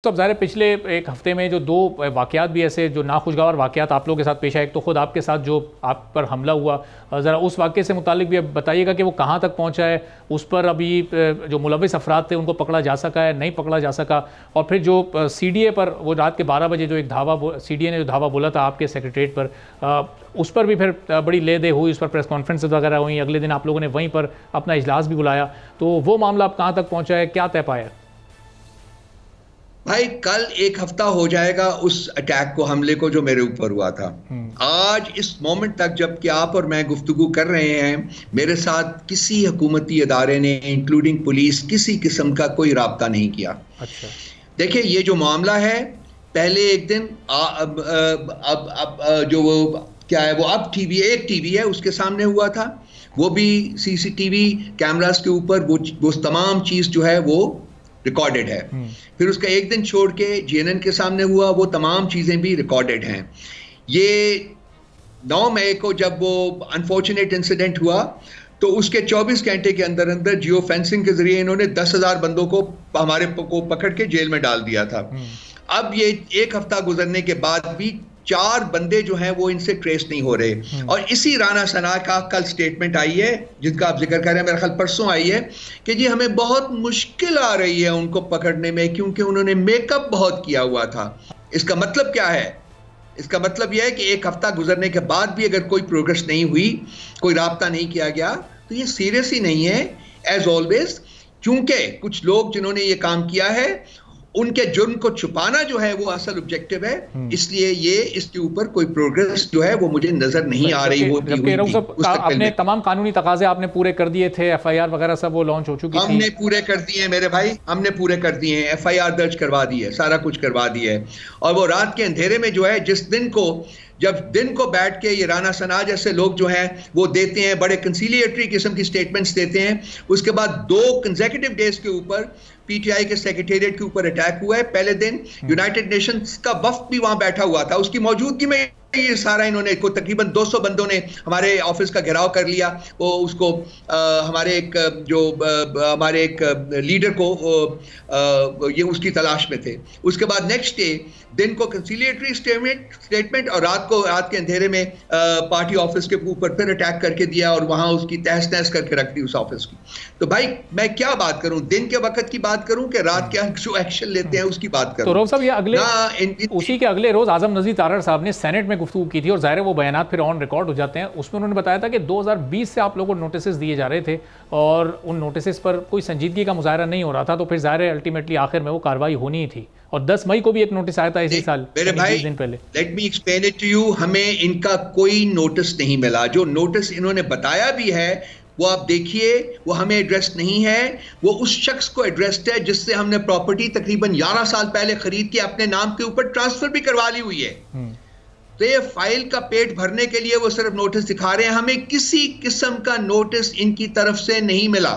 तो अब ज़ाहिर है पिछले एक हफ्ते में जो दो वाक़यात भी ऐसे जो नाखुशगवार वाक़यात आप लोगों के साथ पेश आए, एक तो ख़ुद आपके साथ जो आप पर हमला हुआ, ज़रा उस वाक़े से मुतालिक भी अब बताइएगा कि वो कहाँ तक पहुँचा है, उस पर अभी जो मुलविस अफराद थे उनको पकड़ा जा सका है, नहीं पकड़ा जा सका, और फिर जो CDA पर वो रात के 12 बजे जो एक धावा CDA ने जो धावा बोला था आपके सेक्रेटरीट पर, उस पर भी फिर बड़ी ले दे हुई, उस पर प्रेस कॉन्फ्रेंस वगैरह हुई, अगले दिन आप लोगों ने वहीं पर अपना इजलास भी बुलाया, तो वो मामला अब कहाँ तक पहुँचा है, क्या तय पाया? भाई कल एक हफ्ता हो जाएगा उस अटैक को, हमले को जो मेरे ऊपर हुआ था। आज इस मोमेंट तक जबकि आप और मैं गुफ्तगू कर रहे हैं, मेरे साथ किसी हुकूमती इदारे ने इंक्लूडिंग पुलिस किसी किस्म का कोई राब्ता नहीं किया। अच्छा, देखिए ये जो मामला है, पहले एक दिन जो वो क्या है, वो अब एक टीवी है उसके सामने हुआ था, वो भी CCTV कैमरास के ऊपर वो तमाम चीज जो है वो रिकॉर्डेड है। फिर उसका एक दिन छोड़ के GNN के सामने हुआ, वो तमाम चीजें भी रिकॉर्डेड हैं। ये 9 मई को जब वो अनफॉर्चुनेट इंसिडेंट हुआ तो उसके 24 घंटे के अंदर अंदर जियो फेंसिंग के जरिए इन्होंने 10,000 बंदों को हमारे को पकड़ के जेल में डाल दिया था। अब ये एक हफ्ता गुजरने के बाद भी 4 बंदे जो हैं वो इनसे ट्रेस नहीं हो रहे। और इसी राना सना का कल स्टेटमेंट आई है जिसका आप जिक्र कर रहे हैं, मेरा ख्याल परसों आई है, कि जी हमें बहुत मुश्किल आ रही है उनको पकड़ने में क्योंकि उन्होंने मेकअप बहुत किया हुआ था। इसका मतलब क्या है? इसका मतलब यह है कि एक हफ्ता गुजरने के बाद भी अगर कोई प्रोग्रेस नहीं हुई, कोई राब्ता नहीं किया गया, तो ये सीरियस ही नहीं है। एज ऑलवेज, क्योंकि कुछ लोग जिन्होंने ये काम किया है उनके जुर्म को छुपाना जो है वो असल ऑब्जेक्टिव है, इसलिए ये इसके ऊपर कोई प्रोग्रेस जो है वो मुझे नजर नहीं आ रही होती। आपने तमाम कानूनी तकाजे आपने पूरे कर दिए थे, FIR वगैरह सब वो लॉन्च हो चुकी थी? हमने पूरे कर दिए मेरे भाई, हमने पूरे कर दिए हैं, FIR दर्ज करवा दी है, सारा कुछ करवा दिया है। और वो रात के अंधेरे में जो है, जब दिन को बैठ के ये राना सना जैसे लोग जो हैं वो देते हैं, बड़े कंसीलिएटरी किस्म की स्टेटमेंट्स देते हैं, उसके बाद 2 कंसेक्यूटिव डेज के ऊपर PTI के सेक्रेटेरिएट के ऊपर अटैक हुआ है। पहले दिन यूनाइटेड नेशंस का वफ्द भी वहां बैठा हुआ था, उसकी मौजूदगी में ये सारा इन्होंने को तकरीबन 200 बंदों ने हमारे ऑफिस का घेराव कर लिया। वो उसको हमारे एक लीडर को ये उसकी तलाश में थे। उसके बाद नेक्स्ट डे दिन को कंसीलिएटरी स्टेटमेंट और रात के अंधेरे में पार्टी ऑफिस के ऊपर फिर अटैक करके दिया और वहां उसकी तहस नहस करके रख दी उस ऑफिस की। तो भाई मैं क्या बात करूं, दिन के वक्त की बात करूं कि रात के जो एक्शन लेते हैं उसकी बात करूं? तो रऊफ साहब, ये उसी के अगले रोज आजम नज़ीर तारड़ साहब ने सेनेट में गुफ्तगू की थी और ज़ाहिर है वो बयानात फिर ऑन रिकॉर्ड हो जाते हैं। उसमें उन्होंने बताया था कि 2020 से आप लोगों को नोटिस दिए जा रहे थे और उन नोटिस पर कोई संजीदगी का मुजाहरा नहीं हो रहा था, तो फिर ज़ाहिर है अल्टीमेटली आखिर में वो कार्रवाई होनी ही थी। और 10 मई को भी एक नोटिस आया था इसी साल, मेरे भाई, दिन पहले। Let me explain it to you. हमें इनका कोई नोटिस नहीं मिला। जो नोटिस इन्होंने बताया भी है वो आप देखिए, वो हमें एड्रेस नहीं है, वो उस शख्स को एड्रेस्ड है जिससे हमने प्रॉपर्टी तकरीबन 11 साल पहले खरीद के अपने नाम के ऊपर ट्रांसफर भी करवा ली हुई है। तो ये फाइल का पेट भरने के लिए वो सिर्फ नोटिस दिखा रहे हैं। हमें किसी किस्म का नोटिस इनकी तरफ से नहीं मिला।